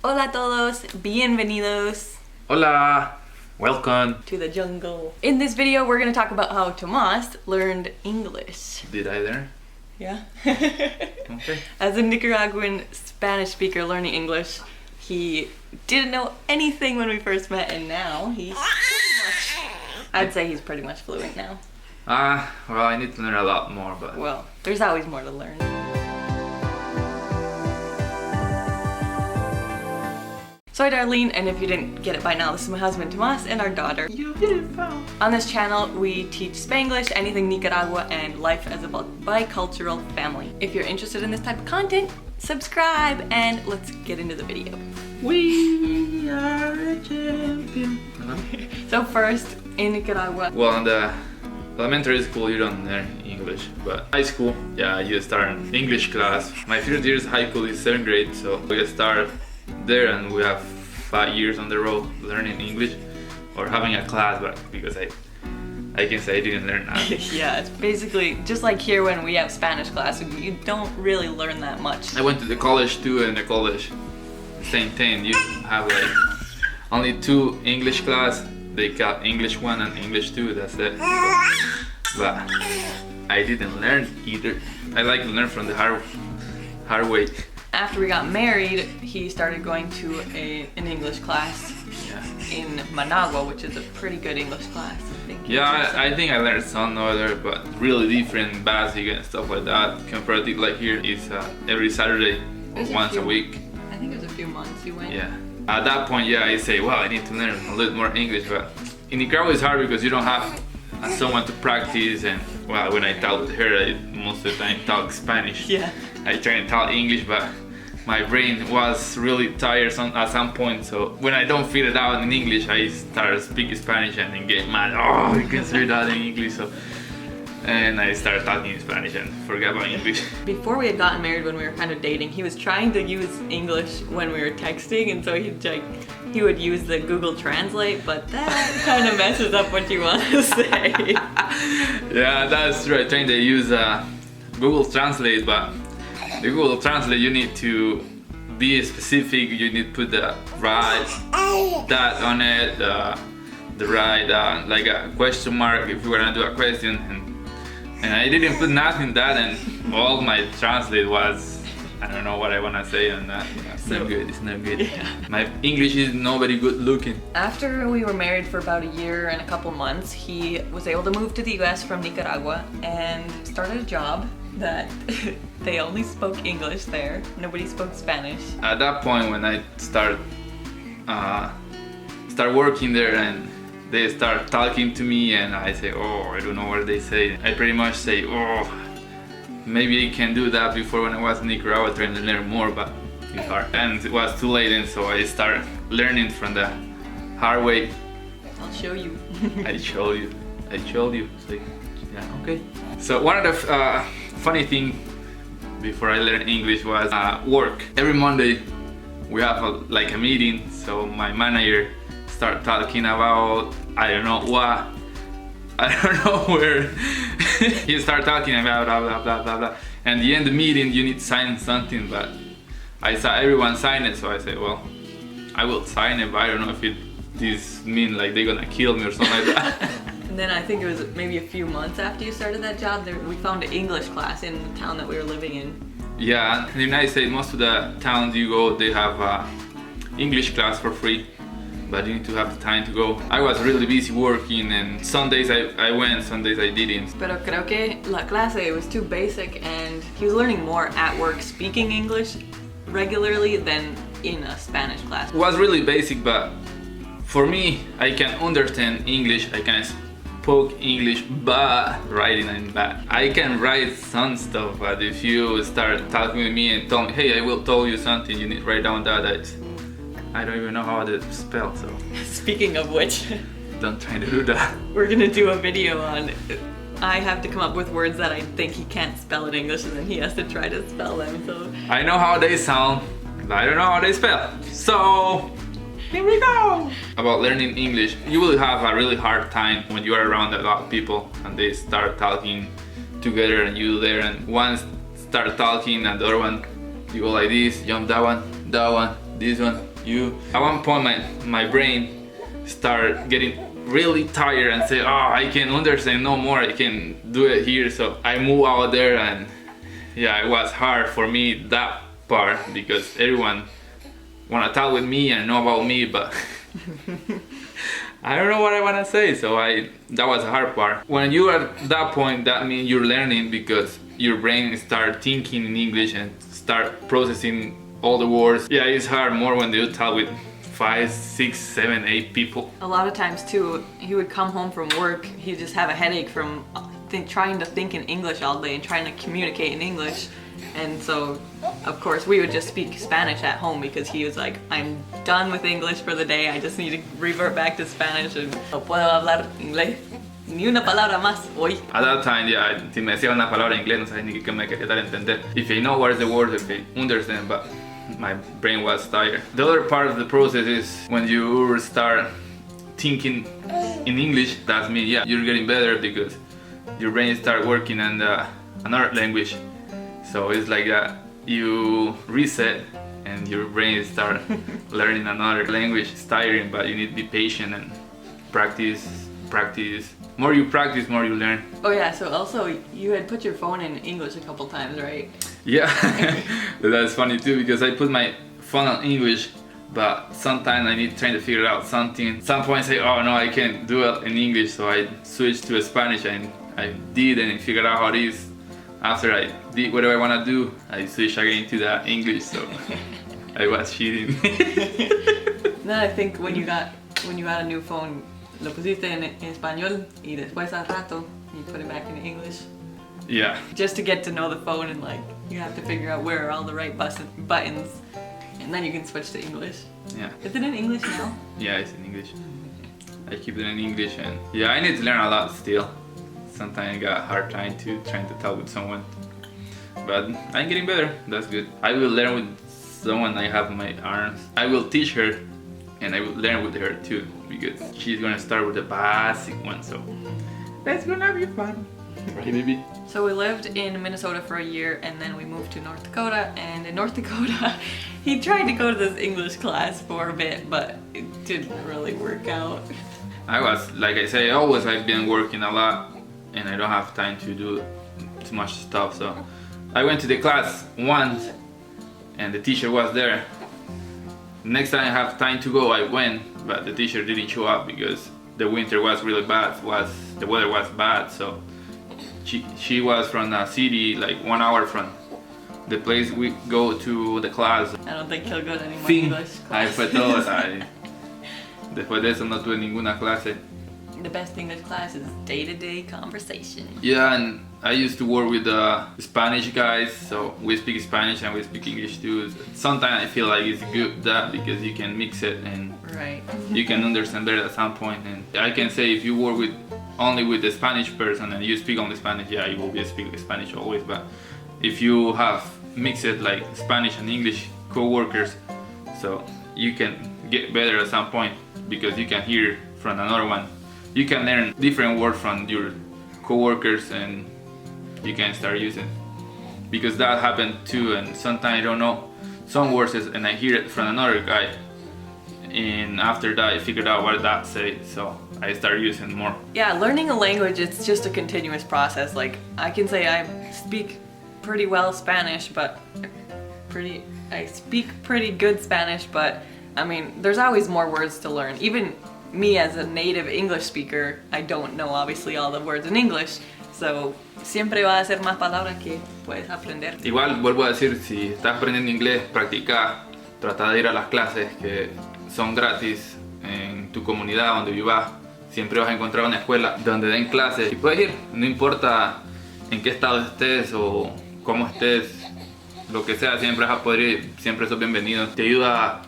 Hola todos, bienvenidos. Hola, welcome to the jungle. In this video, we're going to talk about how Tomas learned English. Did I learn? Yeah. Okay. As a Nicaraguan Spanish speaker learning English, he didn't know anything when we first met, and now he's pretty much, I'd say he's pretty much fluent now. Well, I need to learn a lot more, but... Well, there's always more to learn. Soy Darlene, and if you didn't get it by now, this is my husband Tomas and our daughter. You beautiful. On this channel, we teach Spanglish, anything Nicaragua, and life as a bicultural family. If you're interested in this type of content, subscribe, and let's get into the video. We are a champion. So first, in Nicaragua. Well, in the elementary school, you don't learn English, but high school, yeah, you start an English class. My first year of high school is 7th grade, so we start there, and we have 5 years on the road learning English or having a class, but because I can say I didn't learn nothing. Yeah, it's basically just like here when we have Spanish class, you don't really learn that much. I went to the college too, and the college, the same thing. You have like only 2 English class. They got English 1 and English 2, that's it. But I didn't learn either. I like to learn from the hard way. After we got married, he started going to an English class in Managua, which is a pretty good English class, I think. Yeah, I think I learned some other, but really different, basic and stuff like that. Compared to like here, it's every Saturday or once a week. I think it was a few months you went. Yeah. At that point, yeah, I say, well, I need to learn a little more English, but in Nicaragua it's hard because you don't have someone to practice, and well, when I talk with her, I most of the time talk Spanish. Yeah. I try to talk English, but my brain was really tired at some point, so when I don't figure it out in English, I start speaking Spanish and then get mad. Oh, you can say that in English, and I started talking in Spanish and forget about English. Before we had gotten married, when we were kind of dating, he was trying to use English when we were texting, and so he would use the Google Translate, but that kind of messes up what you want to say. Yeah, that's right. Trying to use Google Translate, but the Google Translate, you need to be specific. You need to put the right that on it, the right like a question mark if you want to do a question, and I didn't put nothing that, and all my translate was, I don't know what I want to say on that. It's not good. It's not good. Yeah. My English is not very good looking. After we were married for about a year and a couple months, he was able to move to the US from Nicaragua and started a job that they only spoke English there. Nobody spoke Spanish. At that point, when I start working there, and they start talking to me, and I say, oh, I don't know what they say. I pretty much say, oh, maybe I can do that. Before, when I was in Nicaragua trying to learn more, but it's hard. And it was too late, and so I started learning from the hard way. I'll show you. I showed you. So, yeah, okay. So one of the funny thing before I learned English was work. Every Monday we have a meeting, so my manager start talking about, I don't know what, I don't know where. He start talking about blah blah blah blah blah, and at the end of the meeting you need to sign something, but I saw everyone sign it, so I said, well, I will sign it, but I don't know if this mean like they're gonna kill me or something like that. And then I think it was maybe a few months after you started that job, we found an English class in the town that we were living in. Yeah, in the United States, most of the towns you go, they have English class for free, but you need to have the time to go. I was really busy working, and some days I went, some days I didn't. Pero creo que la clase was too basic, and he was learning more at work speaking English regularly than in a Spanish class. It was really basic, but for me, I can understand English, I can spoke English, but writing I'm bad. I can write some stuff, but if you start talking with me and tell me, hey, I will tell you something, you need to write down that, I don't even know how to spell, so. Speaking of which, don't try to do that. We're gonna do a video on, I have to come up with words that I think he can't spell in English, and then he has to try to spell them, so. I know how they sound, but I don't know how they spell. So, here we go! About learning English, you will have a really hard time when you are around a lot of people and they start talking together and you there, and one start talking and the other one, you go like this, jump that one, this one, At one point my brain started getting really tired and say, oh, I can understand no more, I can do it here. So I moved out there, and yeah, it was hard for me that part because everyone want to talk with me and know about me, but I don't know what I want to say. So that was a hard part. When you are at that point, that means you're learning because your brain start thinking in English and start processing all the words. Yeah, it's hard more when you talk with 5, 6, 7, 8 people. A lot of times too, he would come home from work, he'd just have a headache from trying to think in English all day and trying to communicate in English. And so, of course, we would just speak Spanish at home because he was like, I'm done with English for the day, I just need to revert back to Spanish and no puedo hablar inglés. Ni una palabra más hoy. At that time, yeah, si me decía una palabra en inglés, no sabía ni qué me quería dar a entender. If I know what is the word, if I understand, but my brain was tired. The other part of the process is when you start thinking in English, that means, yeah, you're getting better because your brain start working in another language. So it's like that, you reset and your brain start learning another language. It's tiring, but you need to be patient and practice. More you practice, more you learn. Oh yeah, so also you had put your phone in English a couple times, right? Yeah, that's funny too because I put my phone on English, but sometimes I need trying to figure out something. Some point I say, oh no, I can't do it in English, so I switched to Spanish and I did and figured out how it is. After I did whatever I want to do, I switched again to that English, so I was cheating. Then I think when you got a new phone, lo pusiste en español y después al rato you put it back in English. Yeah. Just to get to know the phone and like you have to figure out where are all the right buttons and then you can switch to English. Yeah. Is it in English now? Yeah, it's in English. I keep it in English and yeah, I need to learn a lot still. Sometimes I got a hard time trying to talk with someone. But I'm getting better, that's good. I will learn with someone I have in my arms. I will teach her and I will learn with her too because she's gonna start with the basic one, so that's gonna be fun. Right, baby? So we lived in Minnesota for a year and then we moved to North Dakota, and in North Dakota he tried to go to this English class for a bit but it didn't really work out. I was, like I say, I've been working a lot and I don't have time to do too much stuff, so I went to the class once and the teacher was there. Next time I have time to go, I went, but the teacher didn't show up because the winter was really bad, the weather was bad, so she was from a city like 1 hour from the place we go to the class. I don't think he'll go to any more Fin. English Ahí class. fue todo. Después de eso no tuve ninguna clase. The best English class is day-to-day conversation. Yeah, and I used to work with Spanish guys, so we speak Spanish and we speak English too. Sometimes I feel like it's good that because you can mix it and Right. you can understand better at some point. And I can say if you work only with the Spanish person and you speak only Spanish, yeah, you will be speaking Spanish always. But if you have mixed it like Spanish and English co-workers, so you can get better at some point because you can hear from another one. You can learn different words from your co-workers and you can start using it. Because that happened too, and sometimes I don't know some words and I hear it from another guy, and after that I figured out what that said, so I started using more. Yeah, learning a language, it's just a continuous process. Like, I can say I speak pretty well Spanish, but I speak pretty good Spanish, but I mean, there's always more words to learn. Even me as a native English speaker, I don't know obviously all the words in English, so siempre va a ser más palabras que puedes aprender. Igual vuelvo a decir, si estás aprendiendo inglés, practica, trata de ir a las clases que son gratis en tu comunidad donde vivas. Siempre vas a encontrar una escuela donde den clases y puedes ir, no importa en qué estado estés o cómo estés, lo que sea, siempre vas a poder ir, siempre sos bienvenido. Te ayuda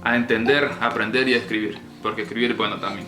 a entender, a aprender y a escribir, porque escribir es bueno también.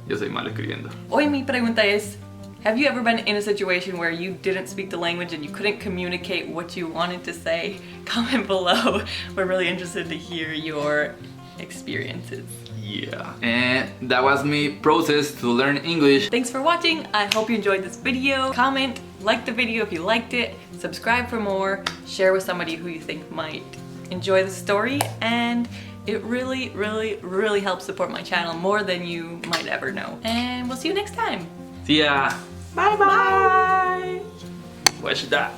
Yo soy malo escribiendo. Hoy mi pregunta es, have you ever been in a situation where you didn't speak the language and you couldn't communicate what you wanted to say? Comment below. We're really interested to hear your experiences. Yeah, and that was my process to learn English. Thanks for watching. I hope you enjoyed this video. Comment, like the video if you liked it, subscribe for more, share with somebody who you think might enjoy the story, and It really, really, really helps support my channel more than you might ever know. And we'll see you next time. See ya. Bye bye. What's that?